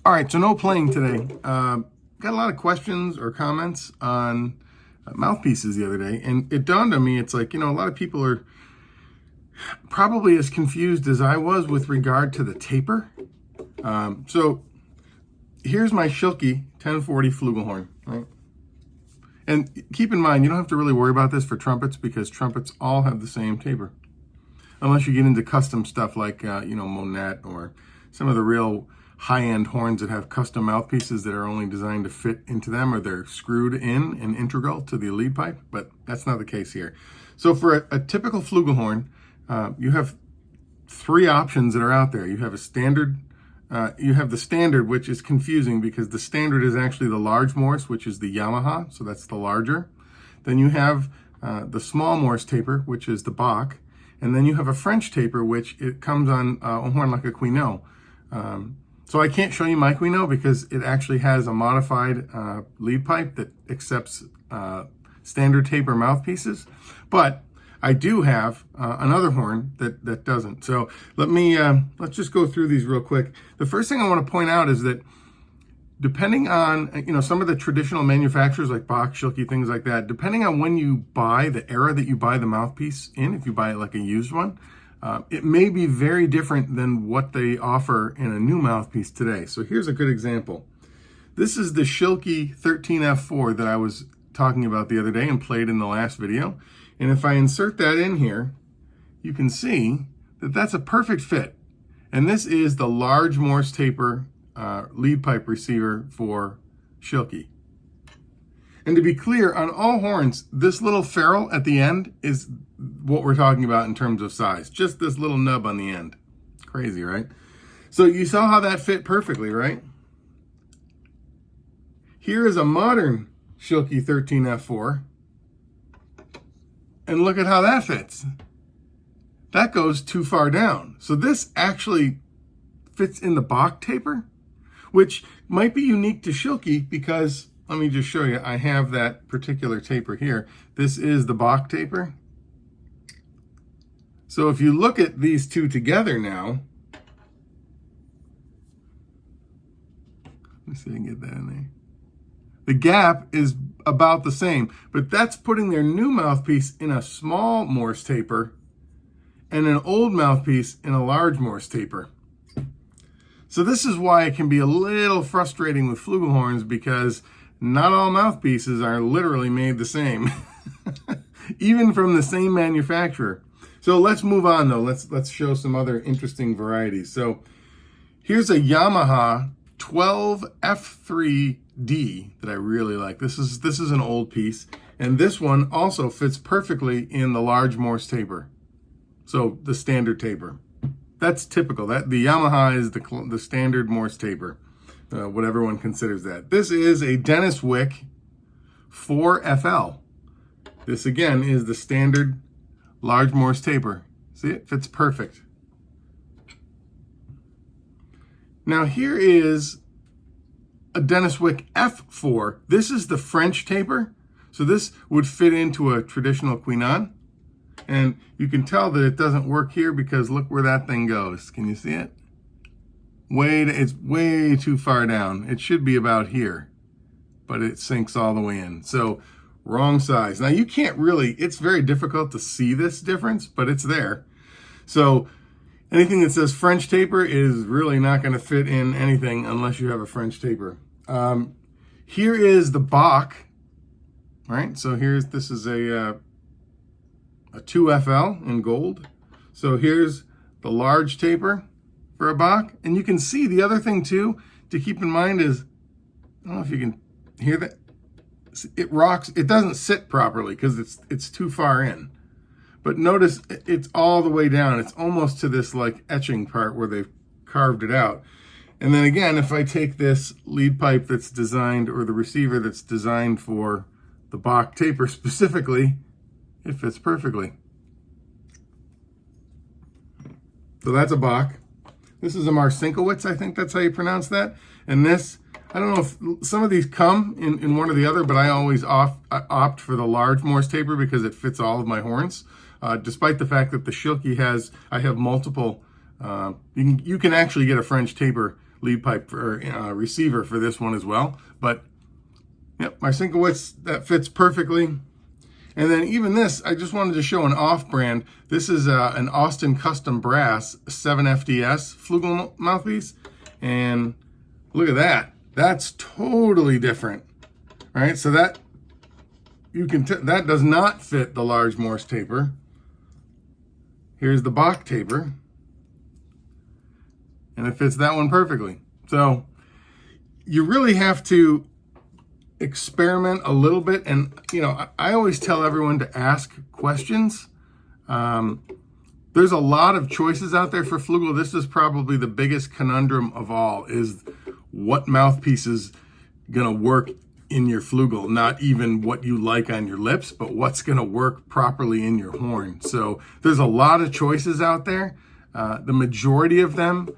All right, so no playing today. Got a lot of questions or comments on mouthpieces the other day, and it dawned on me, it's like, a lot of people are probably as confused as I was with regard to the taper. So here's my Schilke 1040 flugelhorn, right? And keep in mind, you don't have to really worry about this for trumpets because trumpets all have the same taper. Unless you get into custom stuff like, Monette or some of the real high-end horns that have custom mouthpieces that are only designed to fit into them, or they're screwed in and integral to the lead pipe, but that's not the case here. So for a typical flugelhorn, you have three options that are out there. You have a standard, you have the standard, which is confusing because the standard is actually the large Morse, which is the Yamaha, so that's the larger. Then you have the small Morse taper, which is the Bach, and then you have a French taper, which it comes on a horn like a Quinault. So I can't show you my Quinault because it actually has a modified lead pipe that accepts standard taper mouthpieces, but I do have another horn that doesn't. So let's just go through these real quick. The first thing I want to point out is that depending on, some of the traditional manufacturers like Bach, Schilke, things like that, depending on when you buy, the era that you buy the mouthpiece in, if you buy it like a used one, it may be very different than what they offer in a new mouthpiece today. So here's a good example. This is the Schilke 13F4 that I was talking about the other day and played in the last video. And if I insert that in here, you can see that that's a perfect fit. And this is the large Morse taper lead pipe receiver for Schilke. And to be clear, on all horns, this little ferrule at the end is what we're talking about in terms of size. Just this little nub on the end. Crazy, right? So you saw how that fit perfectly, right? Here is a modern Schilke 13F4. And look at how that fits. That goes too far down. So this actually fits in the Bach taper, which might be unique to Schilke because, let me just show you, I have that particular taper here. This is the Bach taper. So if you look at these two together now, let me see if I can get that in there. The gap is about the same, but that's putting their new mouthpiece in a small Morse taper and an old mouthpiece in a large Morse taper. So this is why it can be a little frustrating with flugelhorns, because not all mouthpieces are literally made the same, even from the same manufacturer. So let's move on though. Let's show some other interesting varieties. So here's a Yamaha 12F3D that I really like. This is an old piece, and this one also fits perfectly in the large Morse taper. So the standard taper. That's typical. That the Yamaha is the standard Morse taper, what everyone considers that. This is a Dennis Wick 4FL. This again is the standard large Morse taper. See, it fits perfect. Now here is a Dennis Wick F4. This is the French taper. So this would fit into a traditional Quinault. And you can tell that it doesn't work here because look where that thing goes. Can you see it? It's way too far down. It should be about here, but it sinks all the way in. So wrong size. Now you can't really, it's very difficult to see this difference, but it's there. So anything that says French taper is really not going to fit in anything unless you have a French taper. Here is the Bach, right? So this is a 2FL in gold. So here's the large taper for a Bach. And you can see the other thing too to keep in mind is, I don't know if you can hear that, it rocks, it doesn't sit properly because it's too far in. But notice it's all the way down. It's almost to this like etching part where they've carved it out. And then again, if I take this lead pipe that's designed, or the receiver that's designed for the Bach taper specifically, it fits perfectly. So that's a Bach. This is a Marcinkowitz, I think that's how you pronounce that. And this, I don't know if some of these come in one or the other, but I always opt for the large Morse taper because it fits all of my horns. Despite the fact that the Schilke I have multiple, you can actually get a French taper lead pipe or receiver for this one as well. But yep, my Sinkowitz, that fits perfectly. And then even this, I just wanted to show an off-brand. This is an Austin Custom Brass 7FDS flugel mouthpiece. And look at that. That's totally different, right? So that that does not fit the large Morse taper. Here's the Bach taper. And it fits that one perfectly. So you really have to experiment a little bit. And, you know, I always tell everyone to ask questions. There's a lot of choices out there for flugel. This is probably the biggest conundrum of all, is what mouthpiece is going to work in your flugel. Not even what you like on your lips, but what's going to work properly in your horn. So there's a lot of choices out there. The majority of them,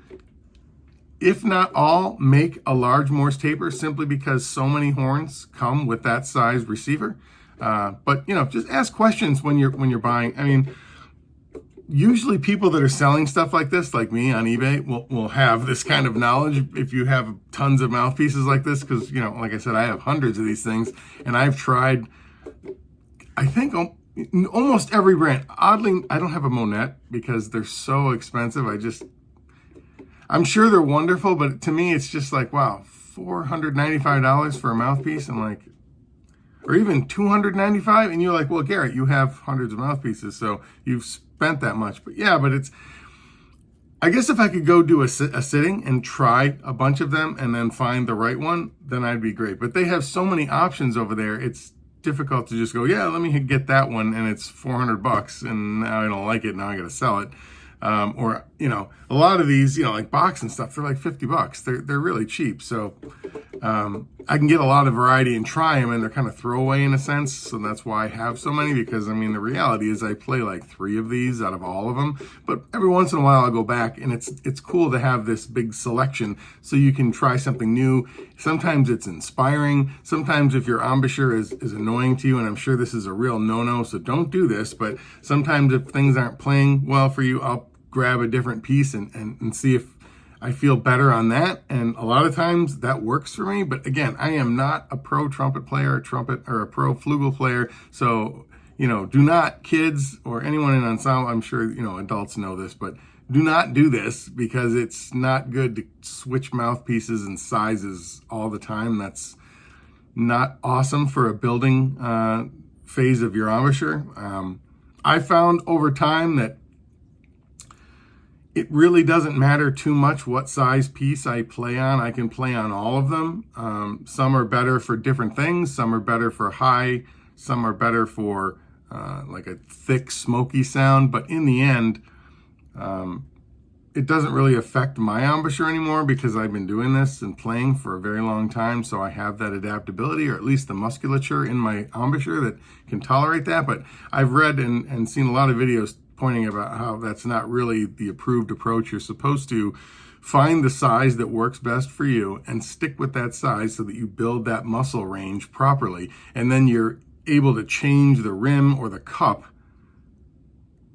if not all, make a large Morse taper simply because so many horns come with that size receiver. But you know, just ask questions when you're buying. I mean, usually people that are selling stuff like this, like me on eBay, will have this kind of knowledge if you have tons of mouthpieces like this, because, you know, like I said, I have hundreds of these things, and I've tried, I think, almost every brand. Oddly, I don't have a Monette because they're so expensive. I'm sure they're wonderful, but to me, it's just like, wow, $495 for a mouthpiece, and like, or even $295, and you're like, well, Garrett, you have hundreds of mouthpieces, so you've spent that much. But yeah, but it's, I guess if I could go do a sitting and try a bunch of them and then find the right one, then I'd be great. But they have so many options over there, it's difficult to just go, yeah, let me get that one, and it's $400, and now I don't like it, now I gotta sell it. Or, you know, a lot of these, you know, like box and stuff, they're like $50. They're really cheap. So, I can get a lot of variety and try them, and they're kind of throwaway in a sense. So that's why I have so many, because I mean, the reality is I play like 3 of these out of all of them, but every once in a while I'll go back, and it's cool to have this big selection so you can try something new. Sometimes it's inspiring. Sometimes if your embouchure is annoying to you, and I'm sure this is a real no-no, so don't do this, but sometimes if things aren't playing well for you, I'll grab a different piece and see if I feel better on that. And a lot of times that works for me. But again, I am not a pro trumpet player, or a pro flugel player. So, you know, do not, kids or anyone in ensemble, I'm sure, you know, adults know this, but do not do this, because it's not good to switch mouthpieces and sizes all the time. That's not awesome for a building phase of your embouchure. I found over time that it really doesn't matter too much what size piece I play on. I can play on all of them. Some are better for different things. Some are better for high. Some are better for like a thick, smoky sound. But in the end, it doesn't really affect my embouchure anymore, because I've been doing this and playing for a very long time. So I have that adaptability, or at least the musculature in my embouchure that can tolerate that. But I've read and seen a lot of videos pointing about how that's not really the approved approach. You're supposed to find the size that works best for you and stick with that size so that you build that muscle range properly. And then you're able to change the rim or the cup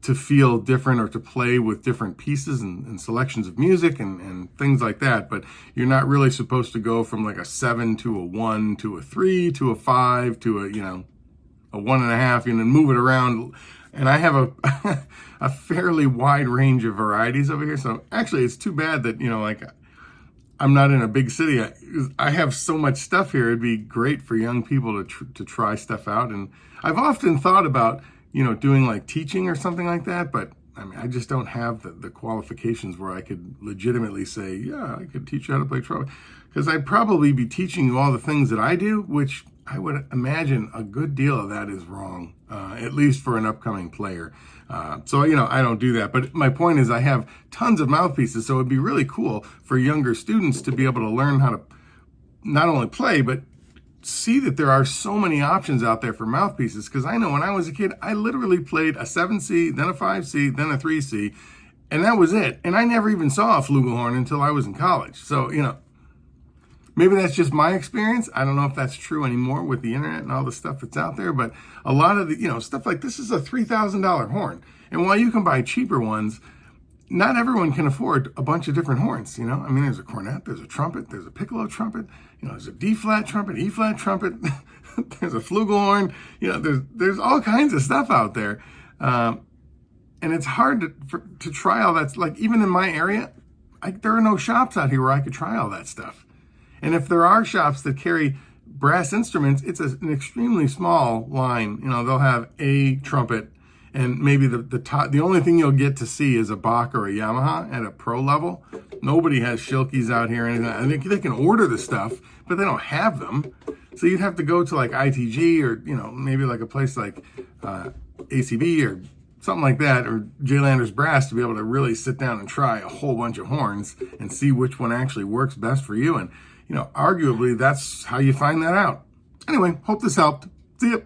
to feel different, or to play with different pieces and selections of music and things like that. But you're not really supposed to go from like a 7 to a 1 to a 3 to a 5 to a, you know, a 1.5, and then move it around. And I have a fairly wide range of varieties over here. So actually, it's too bad that, you know, like, I'm not in a big city. I have so much stuff here. It'd be great for young people to try stuff out. And I've often thought about, you know, doing like teaching or something like that. But I mean, I just don't have the qualifications where I could legitimately say, yeah, I could teach you how to play trumpet. Because I'd probably be teaching you all the things that I do, which I would imagine a good deal of that is wrong, at least for an upcoming player. So, you know, I don't do that. But my point is, I have tons of mouthpieces, so it'd be really cool for younger students to be able to learn how to not only play, but see that there are so many options out there for mouthpieces. Because I know when I was a kid, I literally played a 7C, then a 5C, then a 3C, and that was it. And I never even saw a flugelhorn until I was in college. So, you know, maybe that's just my experience. I don't know if that's true anymore with the internet and all the stuff that's out there, but a lot of the, you know, stuff like this is a $3,000 horn. And while you can buy cheaper ones, not everyone can afford a bunch of different horns, you know? I mean, there's a cornet, there's a trumpet, there's a piccolo trumpet, you know, there's a D-flat trumpet, E-flat trumpet, there's a flugelhorn, you know, there's all kinds of stuff out there. And it's hard to try all that. Like, even in my area, there are no shops out here where I could try all that stuff. And if there are shops that carry brass instruments, it's an extremely small line. You know, they'll have a trumpet, and maybe the only thing you'll get to see is a Bach or a Yamaha at a pro level. Nobody has Schilkes out here or anything. I think they can order the stuff, but they don't have them. So you'd have to go to like ITG, or, you know, maybe like a place like ACB or something like that, or J. Landers Brass, to be able to really sit down and try a whole bunch of horns and see which one actually works best for you. And, you know, arguably that's how you find that out. Anyway, hope this helped. See ya.